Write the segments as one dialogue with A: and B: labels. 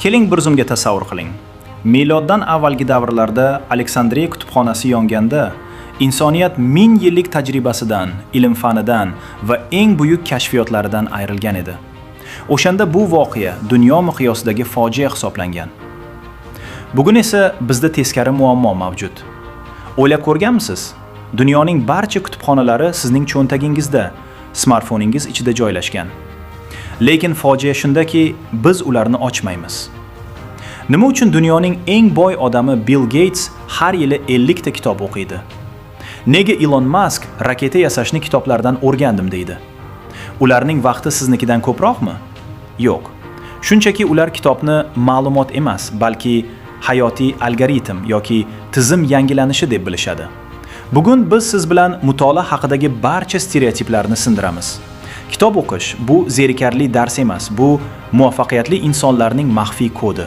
A: Keling bir zumga tasavvur qiling. Miloddan avvalgi davrlarda Aleksandriya kutubxonasi yonganda insoniyat 1000 yillik tajribasidan, ilm-fanidan va eng buyuk kashfiyotlaridan ayrilgan edi. O'shanda bu voqea dunyo miqyosidagi fojia hisoblangan. Bugun esa bizda teskari muammo mavjud. O'ylab ko'rganmisiz? Dunyoning barcha kutubxonalari sizning cho'ntagingizda, smartfoningiz ichida joylashgan. Lekin fojia shundaki, biz ularni ochmaymiz. Nima uchun dunyoning eng boy odami Bill Gates har yili 50 ta kitob o'qiydi? Nega Elon Musk raketa yasashni kitoblardan o'rgandim deydi? Ularning vaqti siznikidan ko'proqmi? Yo'q. Shunchaki ular kitobni ma'lumot emas, balki hayotiy algoritm yoki tizim yangilanishi deb bilishadi. Bugun biz siz bilan mutolaa haqidagi barcha stereotiplarni sindiramiz. Kitob o'qish bu zerikarli dars emas, bu muvaffaqiyatli insonlarning maxfiy kodi.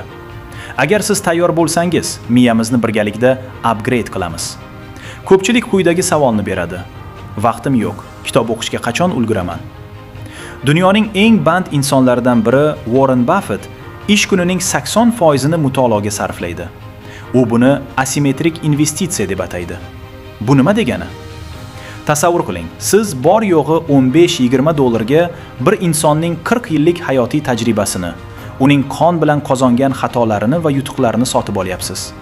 A: Agar siz tayyor bo'lsangiz, miyamizni birgalikda upgrade qilamiz. Ko'pchilik quyidagi savolni beradi. Vaqtim yo'q. Kitob o'qishga qachon ulguraman? Dunyoning eng band insonlaridan biri Warren Buffett ish kunining 80% mutolaaga sarflaydi. U buni asimetrik investitsiya deb ataydi. Bu nima degani? Tasavvur qiling, siz bor yo'g'i 15-20 dollarga bir insonning 40 yillik hayotiy tajribasini, uning qon bilan qozongan xatolarini va yutuqlarini sotib olyapsiz.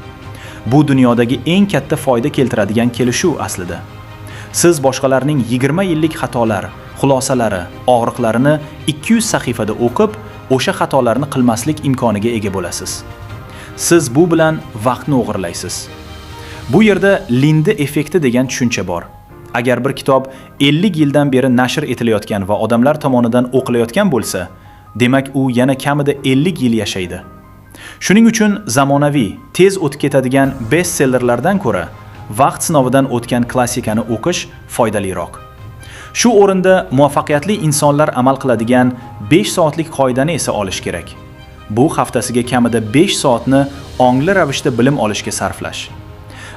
A: Bu dunyodagi eng katta foyda keltiradigan kelishuv aslida. Siz boshqalarning 20 yillik xatolar, xulosalari, og'riqlarini 200 sahifada o'qib, o'sha xatolarni qilmaslik imkoniga ega bo'lasiz. Siz bu bilan vaqtni o'g'irlaysiz. Bu yerda Linda effekti degan tushuncha bor. Agar bir kitob 50 yildan beri nashr etilayotgan va odamlar tomonidan o'qilayotgan bo'lsa, demak u yana kamida 50 yil yashaydi. Shuning uchun zamonaviy, tez o'tib ketadigan bestsellerlardan ko'ra vaqt sinovidan o'tgan klassikani o'qish foydaliroq. Shu o'rinda muvaffaqiyatli insonlar amal qiladigan 5 soatlik qoidani esa olish kerak. Bu haftasiga kamida 5 soatni ongli ravishda bilim olishga sarflash.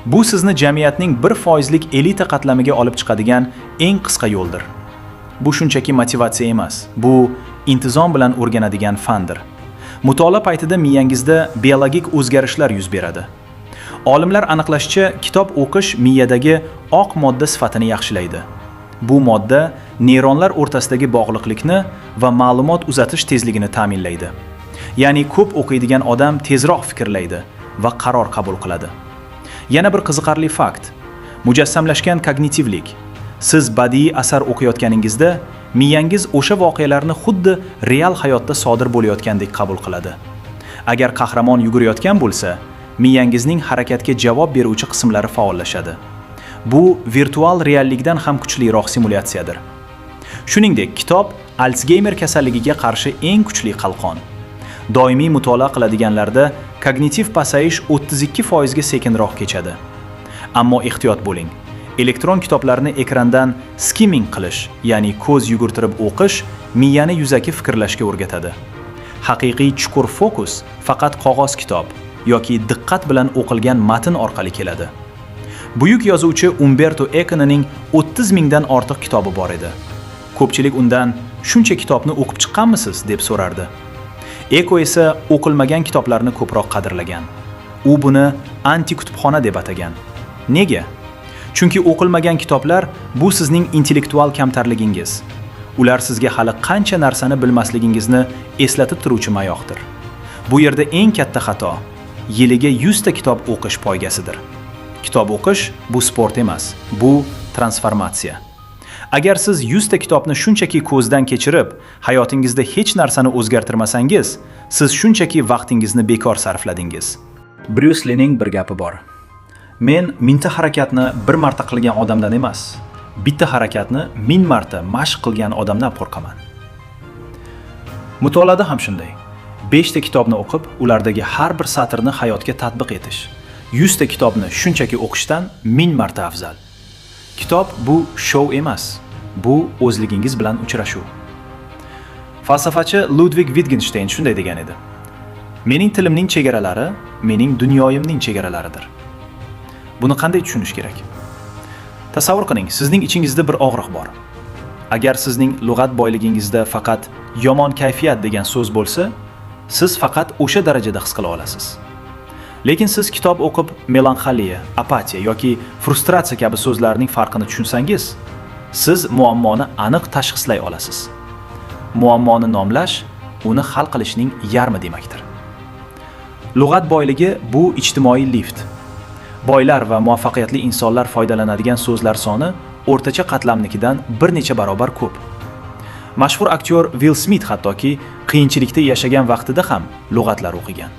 A: Bu sizni jamiyatning 1% elita qatlamiga olib chiqadigan eng qisqa yo'ldir. Bu shunchaki motivatsiya emas, bu intizom bilan o'rganadigan fandir. Mutolaa paytida miyangizda biologik o'zgarishlar yuz beradi. Olimlar aniqlashicha, kitob o'qish miyadagi oq modda sifatini yaxshilaydi. Bu modda neyronlar o'rtasidagi bog'liqlikni va ma'lumot uzatish tezligini ta'minlaydi. Ya'ni ko'p o'qiydigan odam tezroq fikrlaydi va qaror qabul qiladi. Yana bir qiziqarli fakt. Mujassamlashgan kognitivlik. Siz badiiy asar o'qiyotganingizda miyangiz o'sha voqealarni xuddi real hayotda sodir bo'layotgandek qabul qiladi. Agar qahramon yugurayotgan bo'lsa, miyangizning harakatga javob beruvchi qismlari faollashadi. Bu virtual reallikdan ham kuchliroq simulyatsiyadir. Shuningdek, kitob Alsgeymer kasalligiga qarshi eng kuchli qalqon. Doimiy mutolaa qiladiganlarda kognitiv pasayish 32% ga sekinroq kechadi. Ammo ehtiyot bo'ling. Elektron kitoblarni ekrandan skimming qilish, ya'ni ko'z yugurtirib o'qish, miyani yuzaki fikrlashga o'rgatadi. Haqiqiy chuqur fokus faqat qog'oz kitob yoki diqqat bilan o'qilgan matn orqali keladi. Buyuk yozuvchi Umberto Econing 30 mingdan ortiq kitobi bor edi. Ko'pchilik undan "Shuncha kitobni o'qib chiqqanmisiz?" deb so'rardi. Eko esa o'qilmagan kitoblarni ko'proq qadrlagan. U buni anti-kutubxona deb atagan. Nega? Chunki o'qilmagan kitoblar bu sizning intellektual kamtarligingiz. Ular sizga hali qancha narsani bilmasligingizni eslatib turuvchi mayoqdir. Bu yerda eng katta xato yiliga 100 ta kitob o'qish poygasidir. Kitob o'qish bu sport emas, bu transformatsiya. Agar siz 100 ta kitobni shunchaki ko'zdan kechirib, hayotingizda hech narsani o'zgartirmasangiz, siz shunchaki vaqtingizni bekor sarfladingiz. Bruce Leening bir gapi bor. Men mingta harakatni bir marta qilgan odamdan emas, bitta harakatni 1000 marta mashq qilgan odamdan qo'rqaman. Mutolaada ham shunday. 5 ta kitobni o'qib, ulardagi har bir satrni hayotga tatbiq etish. 100 ta kitobni shunchaki o'qishdan 1000 marta afzal. Kitob bu show emas, bu o'zligingiz bilan uchrashuv. Falsafachi Ludwig Wittgenstein shunday degan edi. Mening tilimning chegaralari mening dunyoyimning chegaralaridir. Buni qanday tushunish kerak? Tasavvur qiling, sizning ichingizda bir og'riq bor. Agar sizning lug'at boyligingizda faqat yomon kayfiyat degan so'z bo'lsa, siz faqat o'sha darajada his qila olasiz. Lekin siz kitob o'qib melanxoliya, apatiya yoki frustratsiya kabi so'zlarning farqini tushunsangiz, siz muammoni aniq tashxislay olasiz. Muammoni nomlash uni hal qilishning yarmi demakdir. Lug'at boyligi bu ijtimoiy lift. Boylar va muvaffaqiyatli insonlar foydalanadigan so'zlar soni o'rtacha qatlamnikidan bir necha barobar ko'p. Mashhur aktyor Will Smith hattoki qiyinchilikda yashagan vaqtida ham lug'atlar o'qigan.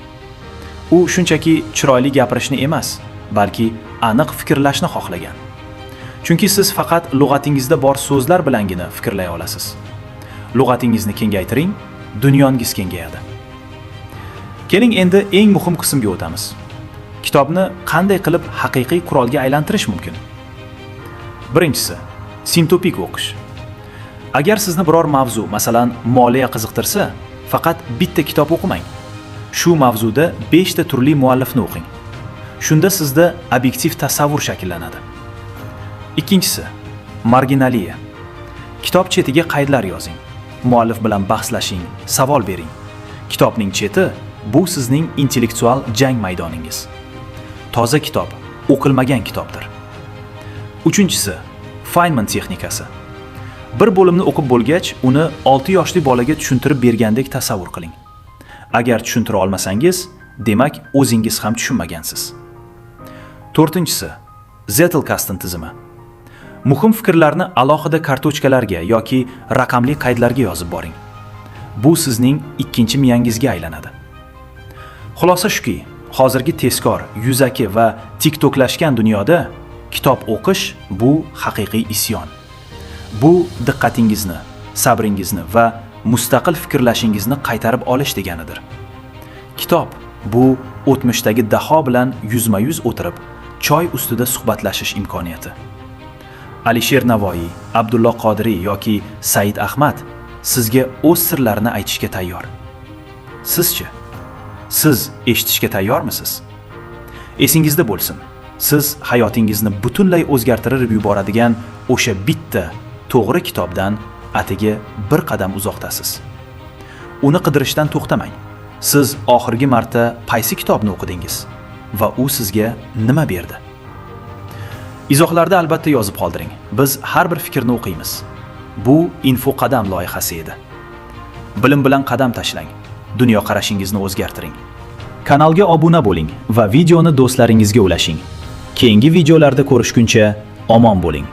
A: U shunchaki chiroyli gapirishni emas, balki aniq fikrlashni xohlagan. Chunki siz faqat lug'atingizda bor so'zlar bilangina fikrlay olasiz. Lug'atingizni kengaytiring, dunyongiz kengayadi. Keling endi eng muhim qismga o'tamiz. Kitobni qanday qilib haqiqiy qurolga aylantirish mumkin? Birinchisi, sintopik o'qish. Agar sizni biror mavzu, masalan, moliya qiziqtirsa, faqat bitta kitob o'qimang. Shu mavzuda 5 ta turli muallifni o'qing. Shunda sizda obyektiv tasavvur shakllanadi. Ikkinchisi, marginaliya. Kitob chetiga qaydlar yozing. Muallif bilan bahslashing, savol bering. Kitobning cheti bu sizning intellektual jang maydoningiz. Toza kitob o'qilmagan kitobdir. Uchinchisi, Feynman texnikasi. Bir bo'limni o'qib bo'lgach, uni 6 yoshli bolaga tushuntirib bergandek tasavvur qiling. Agar tushuntira olmasangiz, demak o'zingiz ham tushunmagansiz. To'rtinchisi, Zettelkasten tizimi. Muhim fikrlarni alohida kartochkalarga yoki raqamli qaydlarga yozib boring. Bu sizning ikkinchi miyangizga aylanadi. Xulosa shuki, hozirgi tezkor, yuzaki va tiktoklashgan dunyoda kitob o'qish bu haqiqiy isyon. Bu diqqatingizni, sabringizni va mustaqil fikrlashingizni qaytarib olish deganidir. Kitob bu o'tmishdagi daho bilan yuzma-yuz o'tirib, choy ustida suhbatlashish imkoniyati. Alisher Navoiy, Abdulloh Qodiriy yoki Said Ahmad sizga o'z sirlarini aytishga tayyor. Sizchi? Siz eshitishga tayyormisiz? Esingizda bo'lsin, siz hayotingizni butunlay o'zgartirib yuboradigan o'sha bitta to'g'ri kitobdan atigi bir qadam uzoqdasiz. Uni qidirishdan to'xtamang. Siz oxirgi marta qaysi kitobni o'qidingiz va u sizga nima berdi? Izohlarda albatta yozib qoldiring. Biz har bir fikrni o'qiymiz. Bu Info Qadam loyihasi edi. Bilim bilan qadam tashlang. Dunyo qarashingizni o'zgartiring. Kanalga obuna bo'ling va videoni do'stlaringizga ulashing. Keyingi videolarda ko'rishguncha omon bo'ling.